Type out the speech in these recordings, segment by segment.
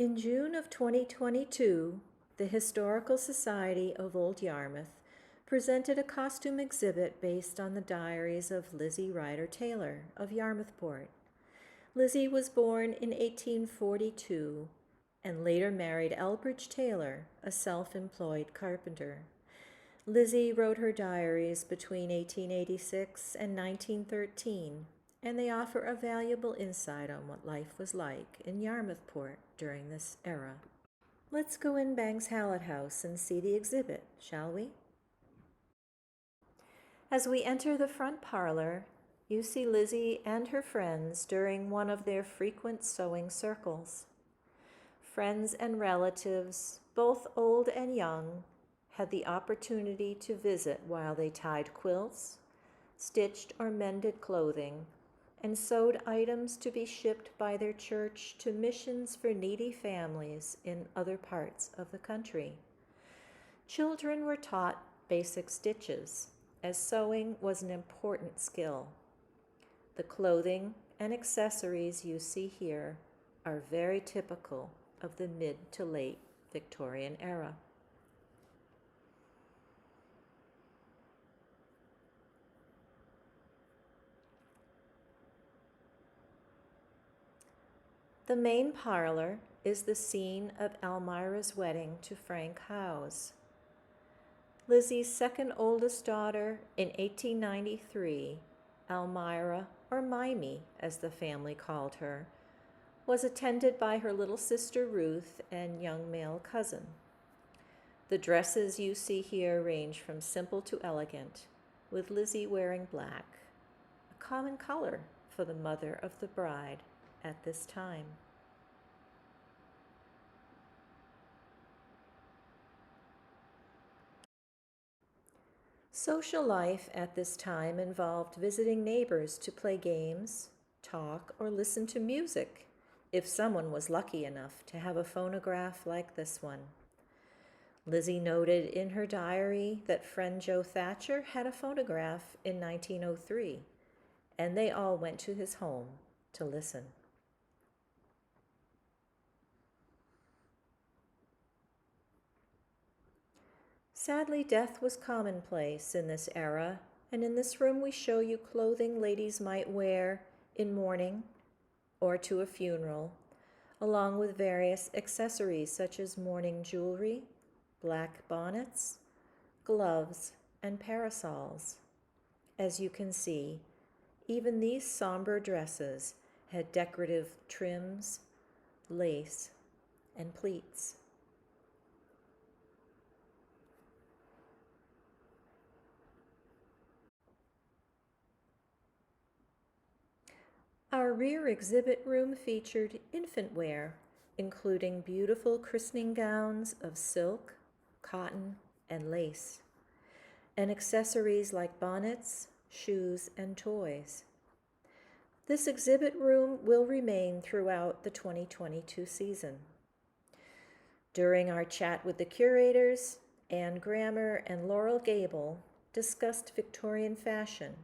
In June of 2022, the Historical Society of Old Yarmouth presented a costume exhibit based on the diaries of Lizzie Ryder Taylor of Yarmouthport. Lizzie was born in 1842 and later married Elbridge Taylor, a self-employed carpenter. Lizzie wrote her diaries between 1886 and 1913, and they offer a valuable insight on what life was like in Yarmouthport during this era. Let's go in Bangs Hallett House and see the exhibit, shall we? As we enter the front parlor, you see Lizzie and her friends during one of their frequent sewing circles. Friends and relatives, both old and young, had the opportunity to visit while they tied quilts, stitched or mended clothing, and sewed items to be shipped by their church to missions for needy families in other parts of the country. Children were taught basic stitches, as sewing was an important skill. The clothing and accessories you see here are very typical of the mid to late Victorian era. The main parlor is the scene of Elmira's wedding to Frank Howes. Lizzie's second oldest daughter in 1893, Elmira, or Mimey as the family called her, was attended by her little sister Ruth and young male cousin. The dresses you see here range from simple to elegant, with Lizzie wearing black, a common color for the mother of the bride at this time. Social life at this time involved visiting neighbors to play games, talk, or listen to music, if someone was lucky enough to have a phonograph like this one. Lizzie noted in her diary that friend Joe Thatcher had a phonograph in 1903, and they all went to his home to listen. Sadly, death was commonplace in this era, and in this room we show you clothing ladies might wear in mourning or to a funeral, along with various accessories such as mourning jewelry, black bonnets, gloves, and parasols. As you can see, even these somber dresses had decorative trims, lace, and pleats. Our rear exhibit room featured infant wear, including beautiful christening gowns of silk, cotton, and lace, and accessories like bonnets, shoes, and toys. This exhibit room will remain throughout the 2022 season. During our chat with the curators, Anne Grammer and Laurel Gable discussed Victorian fashion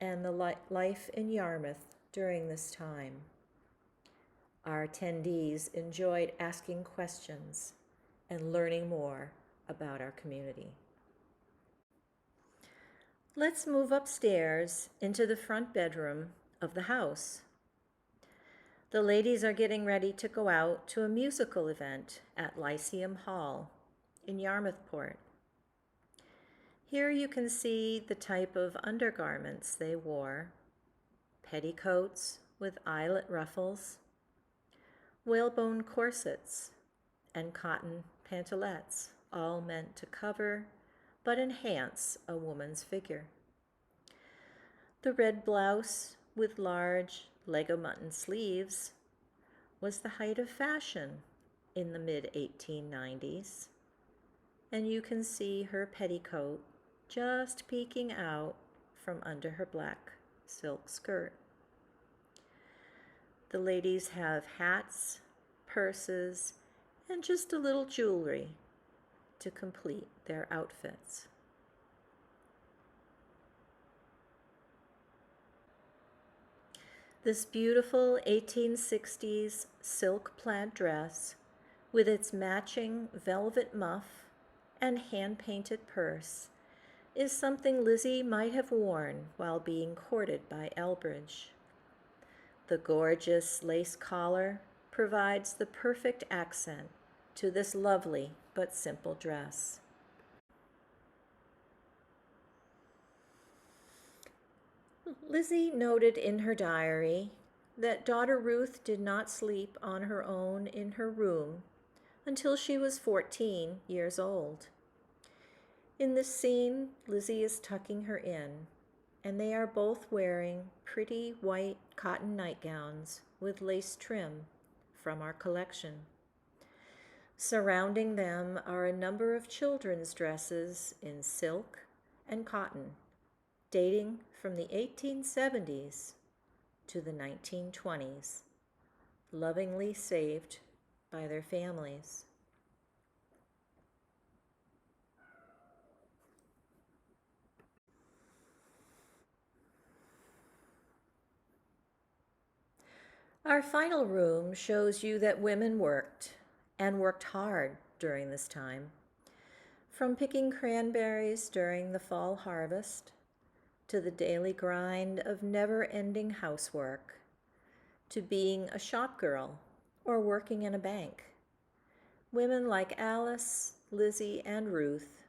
and the life in Yarmouth during this time. Our attendees enjoyed asking questions and learning more about our community. Let's move upstairs into the front bedroom of the house. The ladies are getting ready to go out to a musical event at Lyceum Hall in Yarmouthport. Here you can see the type of undergarments they wore: petticoats with eyelet ruffles, whalebone corsets, and cotton pantalettes, all meant to cover but enhance a woman's figure. The red blouse with large Lego mutton sleeves was the height of fashion in the mid-1890s, and you can see her petticoat just peeking out from under her black silk skirt. The ladies have hats, purses, and just a little jewelry to complete their outfits. This beautiful 1860s silk plaid dress, with its matching velvet muff and hand-painted purse, is something Lizzie might have worn while being courted by Elbridge. The gorgeous lace collar provides the perfect accent to this lovely but simple dress. Lizzie noted in her diary that daughter Ruth did not sleep on her own in her room until she was 14 years old. In this scene, Lizzie is tucking her in, and they are both wearing pretty white cotton nightgowns with lace trim from our collection. Surrounding them are a number of children's dresses in silk and cotton, dating from the 1870s to the 1920s, lovingly saved by their families. Our final room shows you that women worked, and worked hard during this time. From picking cranberries during the fall harvest, to the daily grind of never-ending housework, to being a shop girl or working in a bank. Women like Alice, Lizzie, and Ruth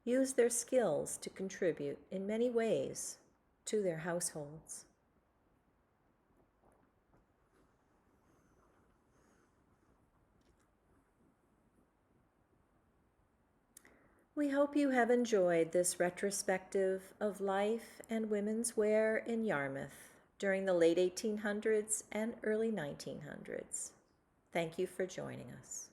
use their skills to contribute in many ways to their households. We hope you have enjoyed this retrospective of life and women's wear in Yarmouth during the late 1800s and early 1900s. Thank you for joining us.